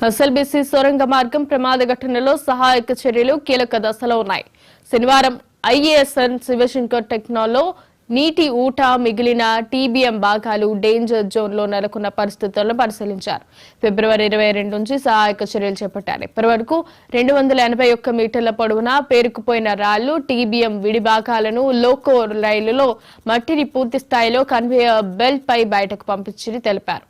SLBC సొరంగ మార్గం ప్రమాద ఘటనలో సహాయక చర్యలు కీలక దశలో ఉన్నాయి. శనివారం ఐఏఎస్ఎన్ శివశంకర్ టెక్నాలో నీటి ఊట మిగిలిన టీబీఎం భాగాలు డేంజర్ జోన్ లో నెలకొన్న పరిస్థితులను పరిశీలించారు. ఫిబ్రవరి 22 నుంచి సహాయక చర్యలు చేపట్టారు. ఇప్పటి వరకు 281 మీటర్ల పొడవున పేరుకుపోయిన రాళ్లు, టీబీఎం విడి భాగాలను లోకో రైలులో మట్టిని పూర్తి స్థాయిలో కన్వేయర్ బెల్ట్ పై బయటకు పంపించి తెలిపారు.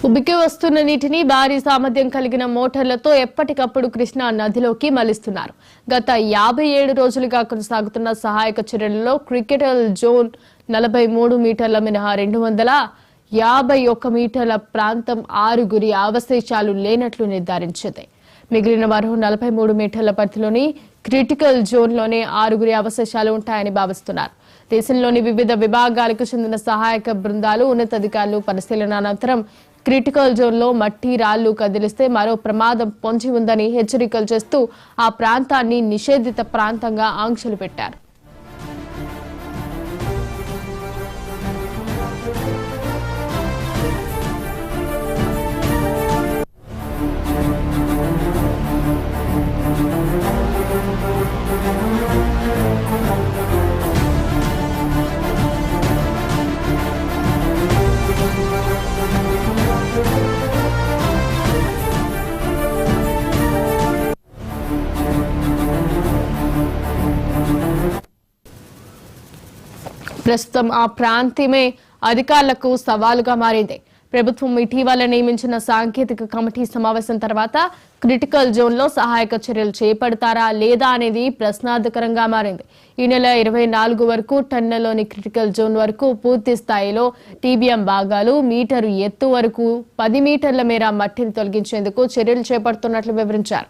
ఉబికి వస్తున్న నీటిని భారీ సామర్థ్యం కలిగిన మోటార్లతో ఎప్పటికప్పుడు కృష్ణా నదిలోకి మళ్లిస్తున్నారు. గత 57 రోజులుగా కొనసాగుతున్న సహాయక చర్యలలో క్రిటికల్ జోన్ 43 మీటర్ల మినహా 251 మీటర్ల ప్రాంతం 6గురి అవశేషాలు లేనట్లు నిర్ధారించింది. మిగిలిన మరో 43 మీటర్ల పరిధిలోని క్రిటికల్ జోన్లోనే 6గురి అవశేషాలు ఉంటాయని భావిస్తున్నారు. దేశంలోని వివిధ విభాగాలకు చెందిన సహాయక బృందాలు, ఉన్నతాధికారులు పరిశీలన అనంతరం క్రిటికల్ జోన్లో మట్టి, రాళ్లు కదిలిస్తే మరో ప్రమాదం పొంచి ఉందని హెచ్చరికలు చేస్తూ ఆ ప్రాంతాన్ని నిషేధిత ప్రాంతంగా ఆంక్షలు పెట్టారు. ప్రస్తుతం ఆ ప్రాంతమే అధికారులకు సవాలుగా మారింది. ప్రభుత్వం ఇటీవల నియమించిన సాంకేతిక కమిటీ సమావేశం తర్వాత క్రిటికల్ జోన్లో సహాయక చర్యలు చేపడతారా లేదా అనేది ప్రశ్నార్థకరంగా మారింది. ఈ నెల 24 వరకు టన్నెలోని క్రిటికల్ జోన్ వరకు పూర్తి స్థాయిలో టీబీఎం భాగాలు, మీటరు ఎత్తు వరకు 10 మీటర్ల మేర మట్టిని తొలగించేందుకు చర్యలు చేపడుతున్నట్లు వివరించారు.